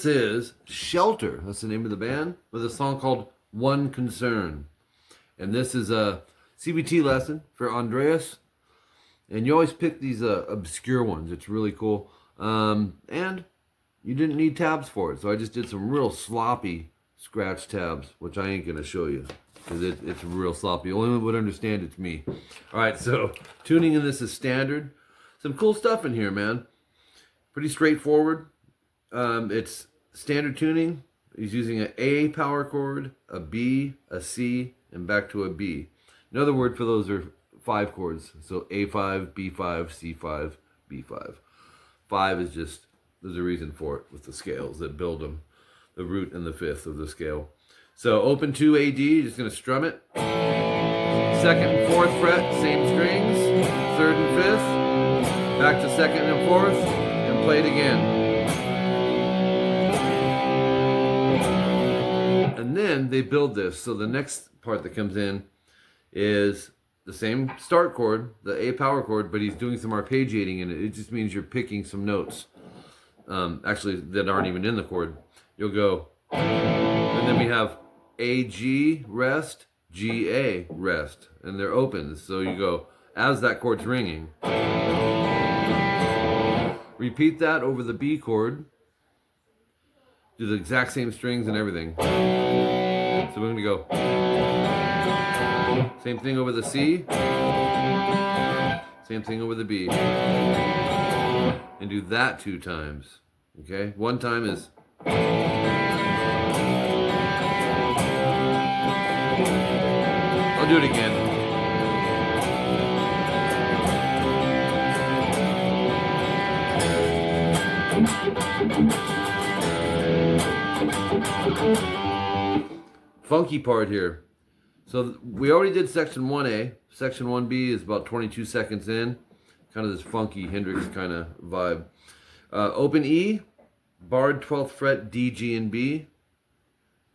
this is Schecter, that's the name of the band, with a song called One Concern. And this is a CBT lesson for Andreas. And you always pick these obscure ones. It's really cool. And you didn't need tabs for it. So I just did some real sloppy scratch tabs, which I ain't going to show you. Because it's real sloppy. The only one would understand it's me. Alright, so tuning in this is standard. Some cool stuff in here, man. Pretty straightforward. It's standard tuning. He's using an A power chord, a B, a C, and back to a B. Another word for those are 5 chords. So A5, B5, C5, B5. 5 is just, there's a reason for it with the scales that build them. The root and the fifth of the scale. So open 2 AD, just going to strum it. 2nd and 4th fret, same strings. 3rd and 5th. Back to 2nd and 4th. And play it again. And then they build this. So the next part that comes in is the same start chord, the A power chord, but he's doing some arpeggiating in it. It just means you're picking some notes, actually, that aren't even in the chord. You'll go, and then we have A, G, rest, G, A, rest. And they're opens. So you go, as that chord's ringing. Repeat that over the B chord. Do the exact same strings and everything. So we're going to go. Same thing over the C. Same thing over the B. And do that 2 times. Okay? 1 time is. I'll do it again. Funky part here. So we already did section 1A. Section 1B is about 22 seconds in. Kind of this funky Hendrix kind of vibe. Open E, barred 12th fret, D, G, and B.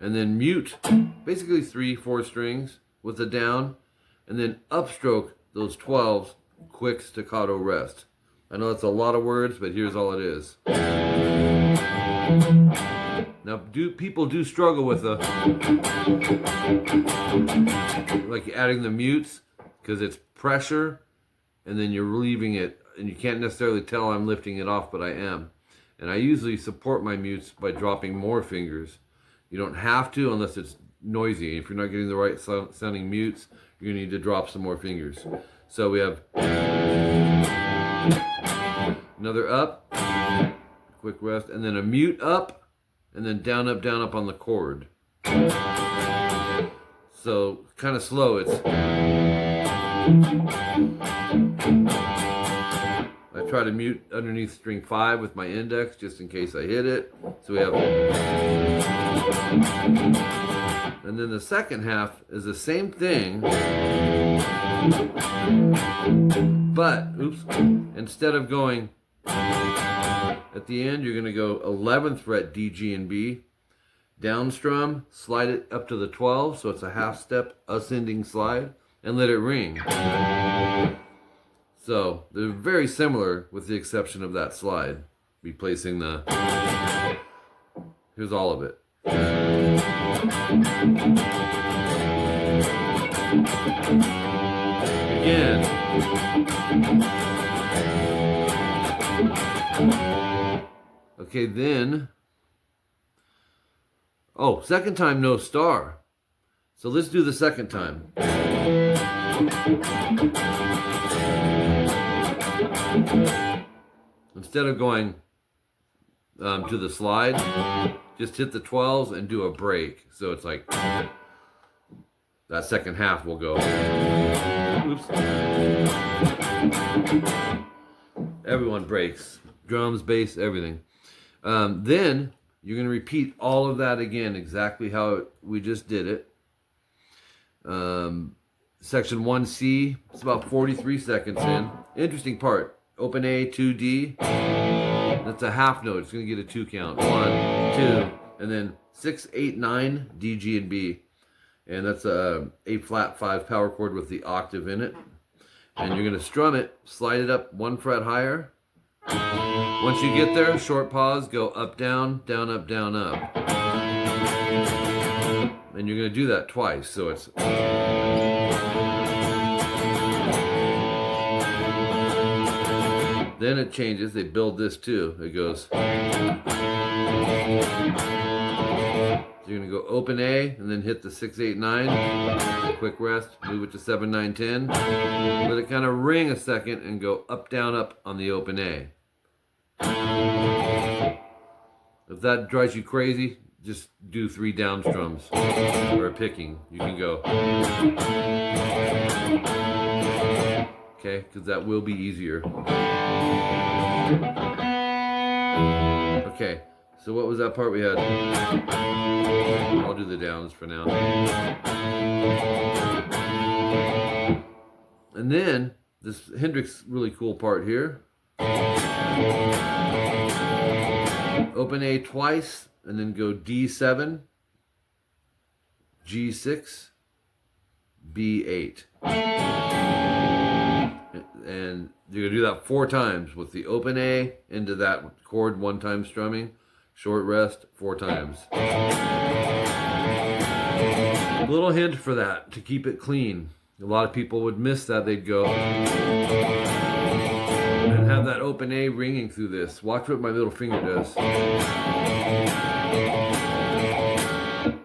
And then mute, basically 3-4 strings with a down. And then upstroke those 12s, quick staccato rest. I know that's a lot of words, but here's all it is. Now, people do struggle with like adding the mutes, because it's pressure, and then you're relieving it, and you can't necessarily tell I'm lifting it off, but I am. And I usually support my mutes by dropping more fingers. You don't have to unless it's noisy. If you're not getting the right sounding mutes, you're gonna need to drop some more fingers. So we have another up, quick rest, and then a mute up, and then down, up on the chord. So, kind of slow. It's. I try to mute underneath string 5 with my index, just in case I hit it. So we have. And then the second half is the same thing. But, oops, instead of going. At the end, you're going to go 11th fret, D, G, and B. Down strum, slide it up to the 12, so it's a half step ascending slide, and let it ring. So, they're very similar with the exception of that slide. Replacing the... Here's all of it. Again. Okay, then, second time, no star. So let's do the second time. Instead of going to the slide, just hit the 12s and do a break. So it's like, that second half will go. Oops. Everyone breaks. Drums, bass, everything. Then you're going to repeat all of that again, exactly how we just did it. Section 1C, it's about 43 seconds in. Interesting part. Open A, 2D. That's a half note. It's going to get a 2 count. 1, 2, and then 6, 8, 9, D, G, and B. And that's a flat 5 power chord with the octave in it. And you're going to strum it, slide it up 1 fret higher. Once you get there, short pause, go up, down, down, up, down, up. And you're going to do that twice, so it's... Then it changes, they build this too. It goes... So you're going to go open A, and then hit the 6, 8, 9. Quick rest, move it to 7, 9, 10. Let it kind of ring a second, and go up, down, up on the open A. If that drives you crazy, just do 3 down strums or a picking. You can go. Okay, because that will be easier. Okay, so what was that part we had? I'll do the downs for now. And then this Hendrix really cool part here. Open A twice, and then go D7, G6, B8. And you're going to do that 4 times with the open A into that chord 1 time strumming, short rest 4 times. A little hint for that, to keep it clean. A lot of people would miss that. They'd go and have that open A ringing through this. Watch what my middle finger does.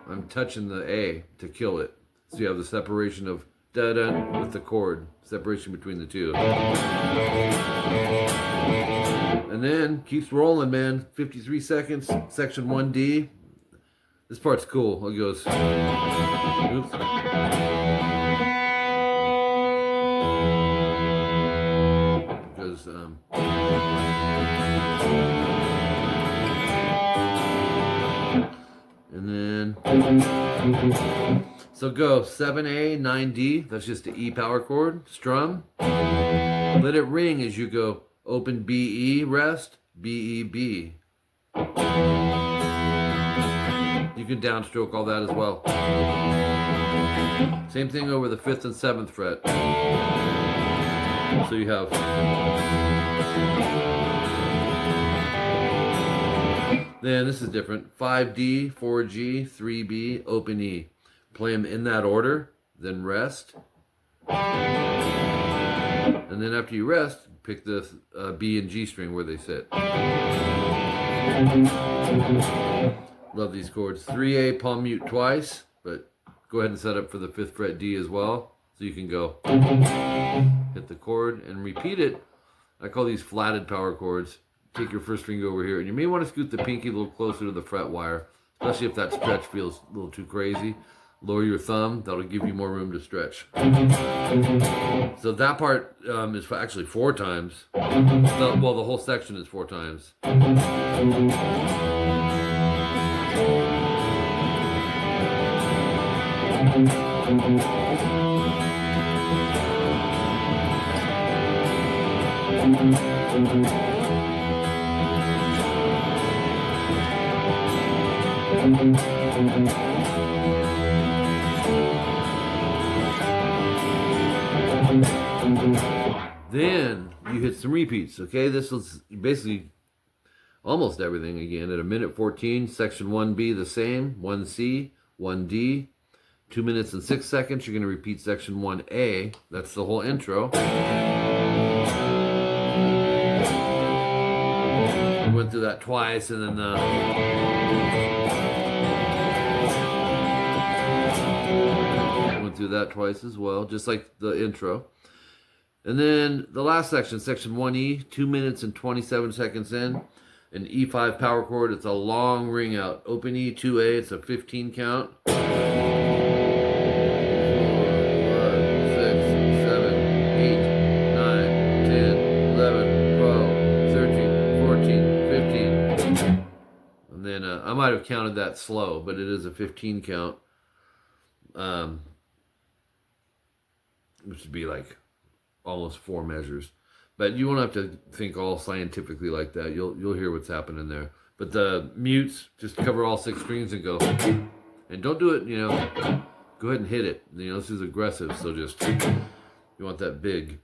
I'm touching the A to kill it. So you have the separation of da-da with the chord. Separation between the two. And then, keeps rolling, man. 53 seconds, section 1D. This part's cool. It goes... Oops. And then, so go 7A, 9D, that's just the E power chord, strum. Let it ring as you go open B, E, rest, B, E, B. You can downstroke all that as well. Same thing over the 5th and 7th fret. So you have... Then this is different. 5D, 4G, 3B, open E. Play them in that order, then rest. And then after you rest, pick the B and G string where they sit. Love these chords. 3A, palm mute twice, but go ahead and set up for the 5th fret D as well. So you can go hit the chord and repeat it. I call these flatted power chords. Take your first finger over here, and you may want to scoot the pinky a little closer to the fret wire, especially if that stretch feels a little too crazy. Lower your thumb, that'll give you more room to stretch. So that part is actually 4 times. Well, the whole section is 4 times. Then you hit some repeats, okay? This is basically almost everything again. At 1:14, section 1B the same, 1C, 1D. 2 minutes and 6 seconds, you're going to repeat section 1A. That's the whole intro. We went through that twice, and then went through that twice as well, just like the intro. And then the last section, section 1E, 2 minutes and 27 seconds in, an E5 power chord. It's a long ring out. Open E, 2A, it's a 15 count. 4, 5, 6, 7, 8, 9, 10, 11, 12, 13, 14, 15. And then I might have counted that slow, but it is a 15 count. Which would be like almost 4 measures. But you won't have to think all scientifically like that. You'll hear what's happening there. But the mutes, just cover all 6 strings and go. And don't do it, go ahead and hit it. This is aggressive, so just, you want that big.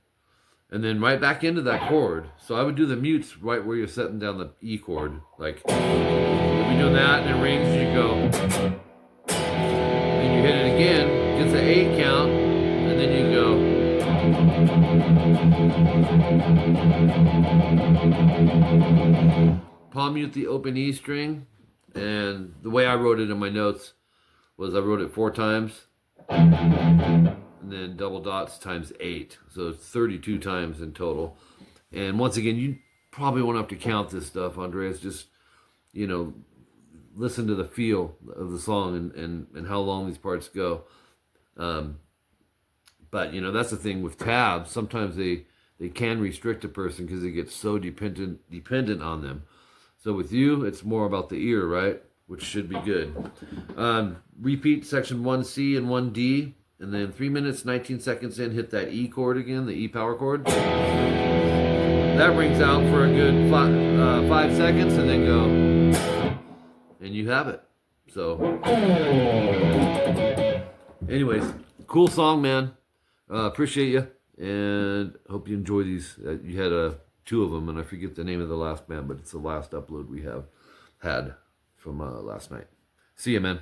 and then right back into that chord. So I would do the mutes right where you're setting down the E chord. Like, you'll be doing that, and it rings, and you go. Then you hit it again, gets an 8 count, and then you go. Palm mute the open E string, and the way I wrote it in my notes was I wrote it 4 times, and then double dots times 8, so it's 32 times in total. And once again, you probably won't have to count this stuff, Andreas. Just, you know, listen to the feel of the song and how long these parts go. But, you know, that's the thing with tabs. Sometimes they can restrict a person because they get so dependent on them. So with you, it's more about the ear, right? Which should be good. Repeat section 1C and 1D. And then 3 minutes, 19 seconds in, hit that E chord again, the E power chord. That rings out for a good 5 seconds, and then go. And you have it. So, anyways, cool song, man. Appreciate you, and hope you enjoy these. You had 2 of them, and I forget the name of the last band, but it's the last upload we have had from last night. See ya, man.